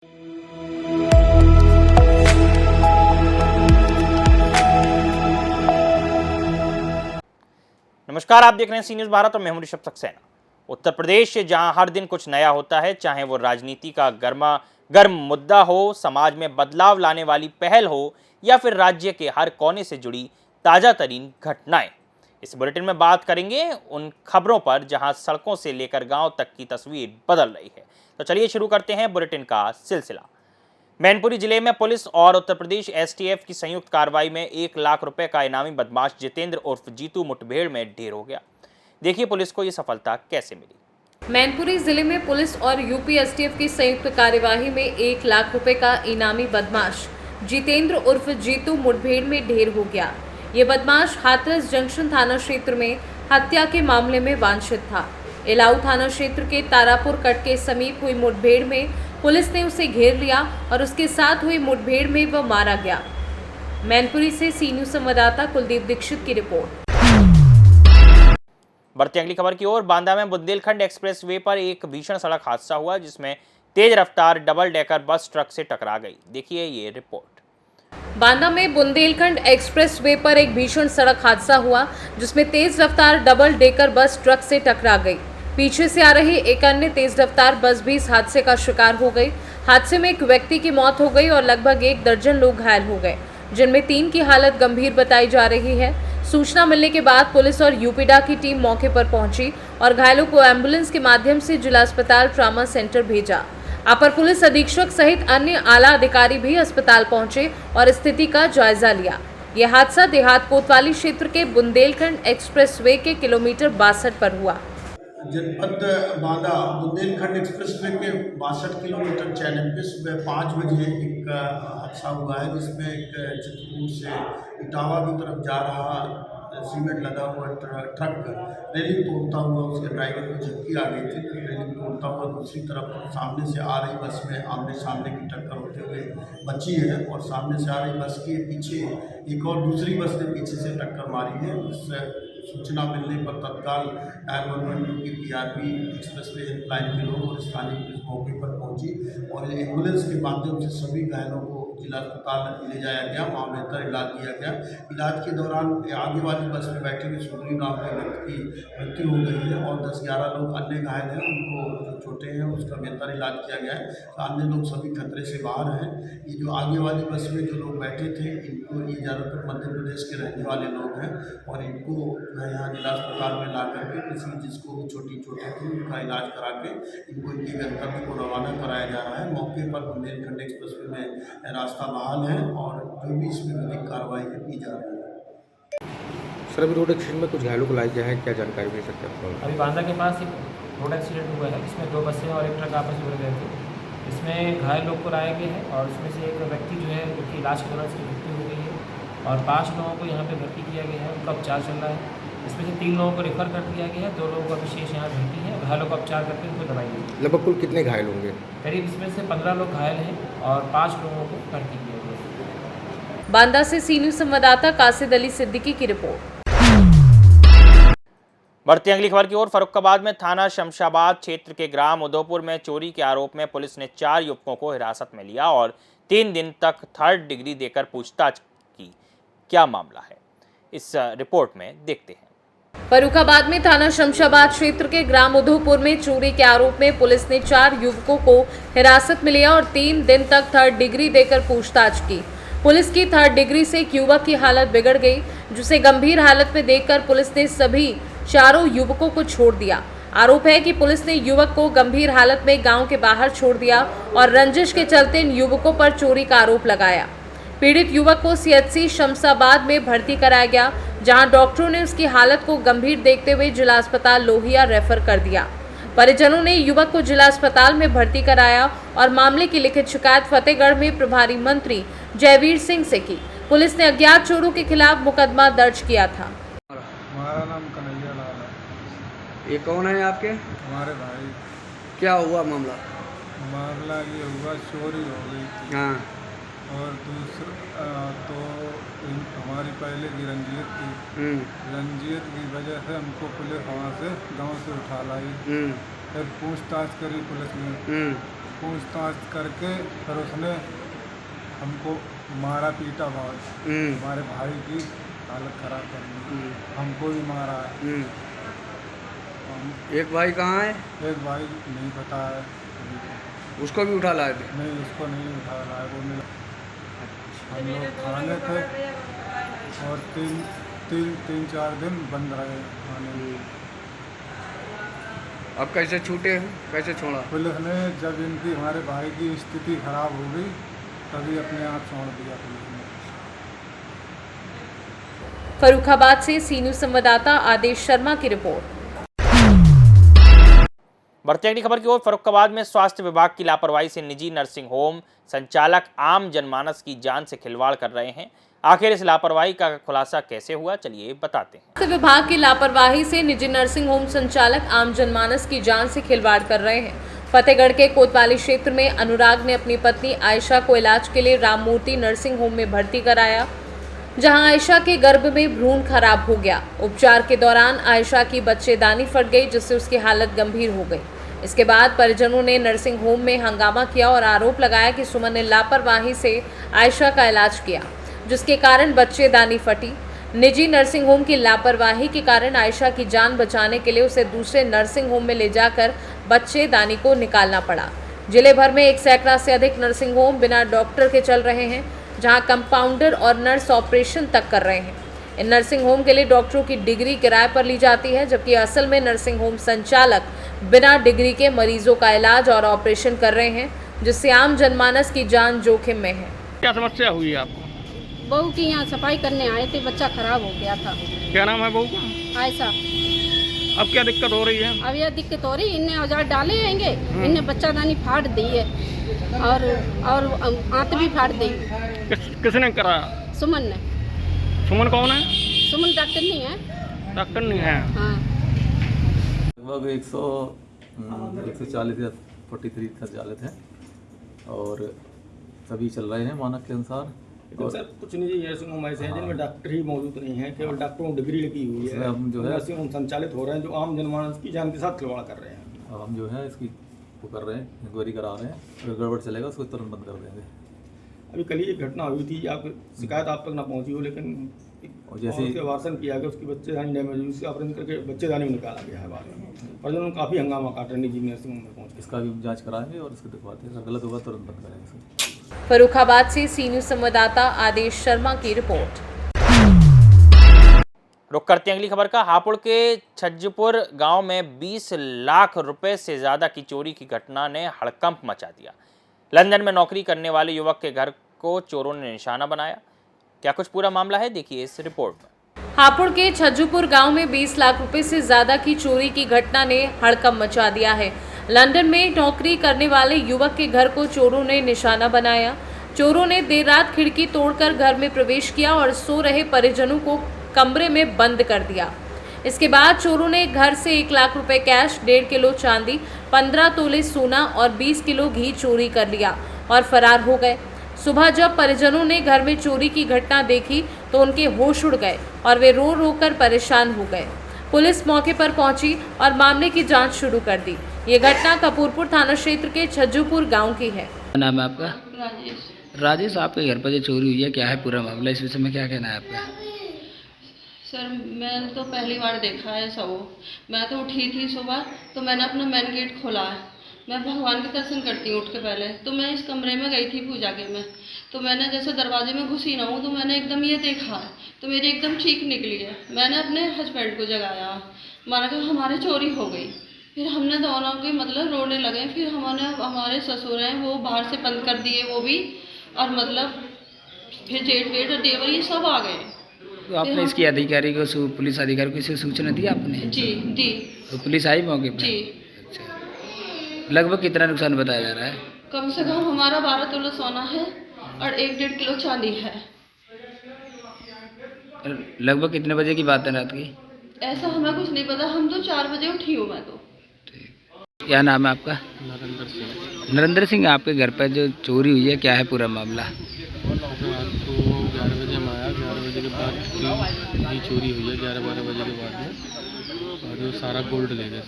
नमस्कार, आप देख रहे हैं सी न्यूज़ भारत और मैं हूं ऋषभ सक्सेना। उत्तर प्रदेश जहां हर दिन कुछ नया होता है, चाहे वो राजनीति का गर्म मुद्दा हो, समाज में बदलाव लाने वाली पहल हो या फिर राज्य के हर कोने से जुड़ी ताजा तरीन घटनाएं। इस बुलेटिन में बात करेंगे उन खबरों पर जहां सड़कों से लेकर गांव तक की तस्वीर बदल रही है। तो चलिए शुरू करते हैं बुलेटिन का सिलसिला। मैनपुरी जिले में पुलिस और उत्तर प्रदेश एसटीएफ की संयुक्त कार्रवाई में 1 लाख रुपए का इनामी बदमाश जितेंद्र उर्फ जीतू मुठभेड़ में ढेर हो गया। देखिए पुलिस को ये सफलता कैसे मिली। मैनपुरी जिले में पुलिस और यूपी एसटीएफ की संयुक्त कार्यवाही में 1 लाख रुपए का इनामी बदमाश जितेंद्र उर्फ जीतू मुठभेड़ में ढेर हो गया। ये बदमाश हाथरस जंक्शन थाना क्षेत्र में हत्या के मामले में वांछित था। इलाऊ थाना क्षेत्र के तारापुर कट के समीप हुई मुठभेड़ में पुलिस ने उसे घेर लिया और उसके साथ हुई मुठभेड़ में वह मारा गया। मैनपुरी से सी न्यूज़ संवाददाता कुलदीप दीक्षित की रिपोर्ट। बढ़ते अगली खबर की ओर। बांदा में बुंदेलखंड एक्सप्रेस वे पर एक भीषण सड़क हादसा हुआ जिसमें तेज रफ्तार डबल डेकर बस ट्रक से टकरा गई। देखिए ये रिपोर्ट। बांदा में बुंदेलखंड एक्सप्रेस वे पर एक भीषण सड़क हादसा हुआ जिसमें तेज रफ्तार डबल डेकर बस ट्रक से टकरा गई। पीछे से आ रही एक अन्य तेज रफ्तार बस भी इस हादसे का शिकार हो गई। हादसे में एक व्यक्ति की मौत हो गई और लगभग 1 दर्जन लोग घायल हो गए, जिनमें 3 की हालत गंभीर बताई जा रही है। सूचना मिलने के बाद पुलिस और यूपीडा की टीम मौके पर पहुंची और घायलों को एम्बुलेंस के माध्यम से जिला अस्पताल ट्रामा सेंटर भेजा। अपर पुलिस अधीक्षक सहित अन्य आला अधिकारी भी अस्पताल पहुंचे और स्थिति का जायजा लिया। यह हादसा देहात कोतवाली क्षेत्र के बुंदेलखंड एक्सप्रेस वे के किलोमीटर 62 पर हुआ। जनपद बांदा बुंदेलखंड एक्सप्रेसवे के 62 किलोमीटर चैलेंज सुबह 5 बजे एक हादसा हुआ है जिसमें एक चित्रकूट से इटावा की तरफ जा रहा सीमेंट लदा हुआ ट्रक रेलिंग तोड़ता हुआ उसके ड्राइवर को झपकी आ गई थी। रेलिंग तोड़ता हुआ दूसरी तरफ सामने से आ रही बस में आमने सामने की टक्कर होते हुए बची है और सामने से आ रही बस के पीछे एक और दूसरी बस ने पीछे से टक्कर मारी है। इससे सूचना मिलने पर तत्काल टायर 112 की पीआरपी एक्सप्रेसवे हेल्पलाइन के लोग और स्थानीय पुलिस मौके पर पहुंची और एम्बुलेंस के माध्यम से सभी घायलों को जिला अस्पताल ले जाया गया। वहाँ बेहतर इलाज दिया गया। इलाज के दौरान आगे वाली बस में बैठे हुए सुधरी नाम के व्यक्ति की मृत्यु हो गई है और 10-11 लोग अन्य घायल हैं, उनको जो छोटे हैं उसका बेहतर इलाज किया गया है। अन्य लोग सभी खतरे से बाहर हैं। ये जो आगे वाली बस में जो लोग बैठे थे इनको ये ज़्यादातर मध्य प्रदेश के रहने वाले लोग हैं और इनको यहाँ जिला अस्पताल में ला करके किसी जिसको भी छोटी चोटें थी उनका इलाज करा के इनको इनके गंतव्य को रवाना कराया जा रहा है। मौके पर बुंदेलखंड एक्सप्रेसवे में रास्ता बहाल है और जो भी इसमें विधिक कार्रवाई की जा रही है। सर अभी रोड एक्सीडेंट में कुछ घायलों को लाया गया है, क्या जानकारी मिल सकती है? अभी बांदा के पास एक रोड एक्सीडेंट हुआ है जिसमें 2 बसें और एक ट्रक आपस में जुड़ गए थे। इसमें घायल लोग को लाया गया है और उसमें से एक व्यक्ति जो है उनकी इलाज के दौरान उसकी मृत्यु हो गई है और 5 लोगों को यहाँ पे भर्ती किया गया है, उनका उपचार चल रहा है। इसमें से 3 लोगों को रेफर कर दिया गया है, 2 लोगों को विशेष यहाँ भर्ती है। घायलों का उपचार करके उनको दवाई दी। लगभग कुल कितने घायल होंगे? करीब इसमें से 15 लोग घायल हैं और 5 लोगों को भर्ती किया गया है। बांदा से सी न्यूज़ संवाददाता कासिद अली सिद्दीकी की रिपोर्ट। बढ़ती अगली खबर की ओर। फर्रुखाबाद में थाना शमशाबाद क्षेत्र के ग्राम उदयपुर में चोरी के आरोप में पुलिस ने 4 युवकों को हिरासत में लिया और 3 दिन तक 3rd डिग्री देकर पूछताछ की। क्या मामला है, इस रिपोर्ट में देखते हैं। फर्रुखाबाद में थाना शमशाबाद क्षेत्र के ग्राम उदयपुर में चोरी के आरोप में पुलिस ने 4 युवकों को हिरासत में लिया और 3 दिन तक 3rd डिग्री देकर पूछताछ की। पुलिस की 3rd डिग्री से एक युवक की हालत बिगड़ गई, जिसे गंभीर हालत में देखकर पुलिस ने सभी 4 युवकों को छोड़ दिया। आरोप है कि पुलिस ने युवक को गंभीर हालत में गांव के बाहर छोड़ दिया और रंजिश के चलते इन युवकों पर चोरी का आरोप लगाया। पीड़ित युवक को सीएचसी शमशाबाद में भर्ती कराया गया, जहां डॉक्टरों ने उसकी हालत को गंभीर देखते हुए जिला अस्पताल लोहिया रेफर कर दिया। परिजनों ने युवक को जिला अस्पताल में भर्ती कराया और मामले की लिखित शिकायत फतेहगढ़ में प्रभारी मंत्री जयवीर सिंह से की। पुलिस ने अज्ञात चोरों के खिलाफ मुकदमा दर्ज किया था। हमारा नाम कन्हैया लाल है। ये कौन है आपके? हमारे भाई। क्या हुआ मामला? मामला ये हुआ, चोरी हो गई थी। हाँ। और दूसरा तो हमारी पहले की रंजियत थी। रंजियत की वजह से हमको पुलिस वहाँ से गांव से उठा लाई। फिर पूछताछ करी पुलिस ने पूछताछ करके फिर उसने हमको मारा पीटा बहुत। हमारे भाई की हालत खराब कर दी, हमको भी मारा है। एक भाई कहाँ है? एक भाई नहीं पता है, उसको भी उठा लाए थे? नहीं उसको नहीं उठा रहा है, वो मिला। हम लोग खाने थे और तीन चार दिन बंद रहे खाने। अब कैसे छूटे हैं? कैसे छोड़ा? पुलिस ने जब इनकी हमारे भाई की स्थिति खराब हो गई तभी अपने आप छोड़ दिया पुलिस ने। फर्रुखाबाद से सी न्यूज़ संवाददाता आदेश शर्मा की रिपोर्ट। बढ़ती अगली खबर की ओर। फर्रुखाबाद में स्वास्थ्य विभाग की लापरवाही से निजी नर्सिंग होम संचालक आम जनमानस की जान से खिलवाड़ कर रहे हैं। आखिर इस लापरवाही का खुलासा कैसे हुआ, चलिए बताते हैं। स्वास्थ्य विभाग की लापरवाही से निजी नर्सिंग होम संचालक आम जनमानस की जान से खिलवाड़ कर रहे हैं। फतेहगढ़ के कोतवाली क्षेत्र में अनुराग ने अपनी पत्नी आयशा को इलाज के लिए राममूर्ति नर्सिंग होम में भर्ती कराया, जहां आयशा के गर्भ में भ्रूण खराब हो गया। उपचार के दौरान आयशा की बच्चेदानी फट गई, जिससे उसकी हालत गंभीर हो गई। इसके बाद परिजनों ने नर्सिंग होम में हंगामा किया और आरोप लगाया कि सुमन ने लापरवाही से आयशा का इलाज किया, जिसके कारण बच्चेदानी फटी। निजी नर्सिंग होम की लापरवाही के कारण आयशा की जान बचाने के लिए उसे दूसरे नर्सिंग होम में ले जाकर बच्चेदानी को निकालना पड़ा। जिले भर में 1 सैकड़ा से अधिक नर्सिंग होम बिना डॉक्टर के चल रहे हैं, जहां कंपाउंडर और नर्स ऑपरेशन तक कर रहे हैं। इन नर्सिंग होम के लिए डॉक्टरों की डिग्री किराए पर ली जाती है, जबकि असल में नर्सिंग होम संचालक बिना डिग्री के मरीजों का इलाज और ऑपरेशन कर रहे हैं, जिससे आम जनमानस की जान जोखिम में है। क्या समस्या हुई आपको? बहू की यहाँ सफाई करने आए थे, बच्चा खराब हो गया था। क्या नाम है बहू का? ऐसा अब क्या दिक्कत हो रही है? अब यह दिक्कत हो रही, इनने औजार डाले हैंगे, इनने बच्चादानी फाड़ दी है और आंत भी फाड़ दी। किसने कराया? सुमन ने। सुमन कौन है? सुमन डॉक्टर नहीं है। डॉक्टर नहीं है। हाँ, लगभग 140 या 43 संचालित हैं और सभी चल रहे हैं मानक के अनुसार। और सर कुछ निजी नर्सिंग होम ऐसे हैं जिनमें डॉक्टर ही मौजूद नहीं है, केवल डॉक्टरों को डिग्री लगी हुई है। हम जो है नर्सिंग होम संचालित हो रहे हैं जो आम जनमानस की जान के साथ खिलवाड़ कर रहे हैं। हम जो है इसकी वो कर रहे हैं, इंक्वायरी करा रहे हैं। अगर गड़बड़ चलेगा उसको तुरंत बंद कर देंगे। अभी कल ही एक घटना हुई थी, आप शिकायत आप तक ना पहुंची हो, लेकिन और जैसे उसके वार्सन किया गया, उसकी बच्चेदानी डैमेज हुई, उससे ऑपरेशन करके बच्चेदानी भी निकाला गया है बाद में। और जो काफ़ी हंगामा काट रहे हैं निजी नर्सिंग होम में पहुँच। इसका भी जांच कराएंगे और इसको दिखवाते हैं। अगर गलत होगा तुरंत बंद करेंगे इसको। फर्रुखाबाद से सी न्यूज़ संवाददाता आदेश शर्मा की रिपोर्ट। रुक करते हैं अगली खबर का। हापुड़ के छज्जपुर गांव में 20 लाख रुपए से ज्यादा की चोरी की घटना ने हड़कंप मचा दिया। लंदन में नौकरी करने वाले युवक के घर को चोरों ने निशाना बनाया। क्या कुछ पूरा मामला है, देखिए इस रिपोर्ट में। हापुड़ के छज्जूपुर गांव में 20 लाख रुपए से ज्यादा की चोरी की घटना ने हड़कंप मचा दिया है। लंदन में नौकरी करने वाले युवक के घर को चोरों ने निशाना बनाया। चोरों ने देर रात खिड़की तोड़कर घर में प्रवेश किया और सो रहे परिजनों को कमरे में बंद कर दिया। इसके बाद चोरों ने घर से 1 लाख रुपए कैश, 1.5 किलो चांदी, 15 तोले सोना और 20 किलो घी चोरी कर लिया और फरार हो गए। सुबह जब परिजनों ने घर में चोरी की घटना देखी तो उनके होश उड़ गए और वे रो रो कर परेशान हो गए। पुलिस मौके पर पहुंची और मामले की जांच शुरू कर दी। ये घटना कपूरपुर थाना क्षेत्र के छज्जूपुर गांव की है। क्या नाम है आपका? राजेश, आपके घर पर जो चोरी हुई है, क्या है पूरा मामला, इस विषय में क्या कहना है आपका? सर मैंने तो पहली बार देखा है सब। मैं तो उठी थी सुबह, तो मैंने अपना मेन गेट खोला है। मैं भगवान के दर्शन करती हूँ उठ के पहले, तो मैं इस कमरे में गई थी पूजा के में। तो मैंने जैसे दरवाजे में घुसी ना हूँ तो मैंने एकदम ये देखा है, तो मेरी एकदम चीख निकली है। मैंने अपने हस्बैंड को जगाया, मैंने कहा हमारे चोरी हो गई। फिर हमने दोनों के मतलब रोने लगे। फिर हमारे ससुर हैं वो बाहर से बंद कर दिए वो भी, और मतलब फिर जेठ वेट और देवर ये सब आ गए। तो आपने इसकी अधिकारी को, पुलिस अधिकारी को इसे सूचना दी आपने? जी दी। तो पुलिस आई मौके पर? जी। अच्छा, लगभग कितना नुकसान बताया जा रहा है? कम से कम हमारा 12 तोला सोना है और 1-1.5 किलो चांदी है। लगभग कितने बजे की बात है रात की? ऐसा हमें कुछ नहीं पता, हम तो 4 बजे उठी हूँ मैं तो। क्या नाम है आपका? नरेंद्र सिंह। नरेंद्र सिंह, आपके घर पर जो चोरी हुई है, क्या है पूरा मामला? रात को 11 बजे हम आया, 11 बजे के बाद ही चोरी हुई है, 11-12 बजे के बाद में। और जो सारा गोल्ड ले गए।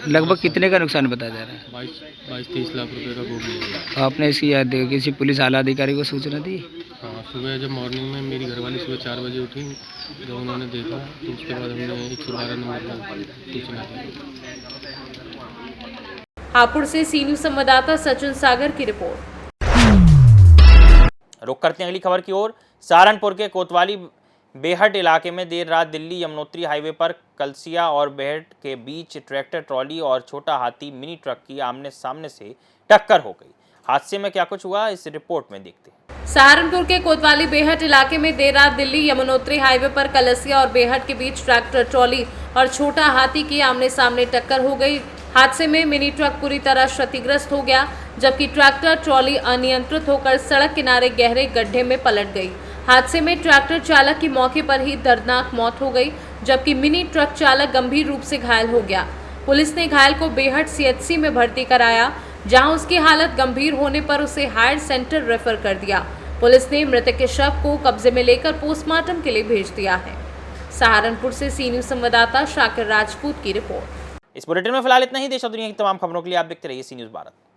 लगभग कितने का नुकसान बताया जा रहा है? 22-23 लाख रुपए का गोल्ड ले गए। तो आपने इसकी किसी पुलिस आला अधिकारी को सूचना दी? हाँ, सुबह जब मॉर्निंग में मेरी घरवाली सुबह 4 बजे उठी, जब उन्होंने देखा तो उसके बाद हमने 112 नंबर पर सूचना दी। हापुड़ से सी न्यूज़ संवाददाता सचिन सागर की रिपोर्ट। रुक करते हैं अगली खबर की ओर। सहारनपुर के कोतवाली बेहट इलाके में देर रात दिल्ली यमुनोत्री हाईवे पर कलसिया और बेहट के बीच ट्रैक्टर ट्रॉली और छोटा हाथी मिनी ट्रक की आमने सामने से टक्कर हो गई। हादसे में क्या कुछ हुआ, इस रिपोर्ट में देखते हैं। सहारनपुर के कोतवाली बेहट इलाके में देर रात दिल्ली यमुनोत्री हाईवे पर कलसिया और बेहट के बीच ट्रैक्टर ट्रॉली और छोटा हाथी की आमने सामने टक्कर हो गई। हादसे में मिनी ट्रक पूरी तरह क्षतिग्रस्त हो गया, जबकि ट्रैक्टर ट्रॉली अनियंत्रित होकर सड़क किनारे गहरे गड्ढे में पलट गई। हादसे में ट्रैक्टर चालक की मौके पर ही दर्दनाक मौत हो गई, जबकि मिनी ट्रक चालक गंभीर रूप से घायल हो गया। पुलिस ने घायल को बेहट सीएचसी में भर्ती कराया, जहां उसकी हालत गंभीर होने पर उसे हायर सेंटर रेफर कर दिया। पुलिस ने मृतक के शव को कब्जे में लेकर पोस्टमार्टम के लिए भेज दिया है। सहारनपुर से सी न्यूज़ संवाददाता शाकिर राजपूत की रिपोर्ट। इस बुलेटिन में फिलहाल इतना ही। देश और दुनिया की तमाम खबरों के लिए आप देखते रहिए सी न्यूज़ भारत।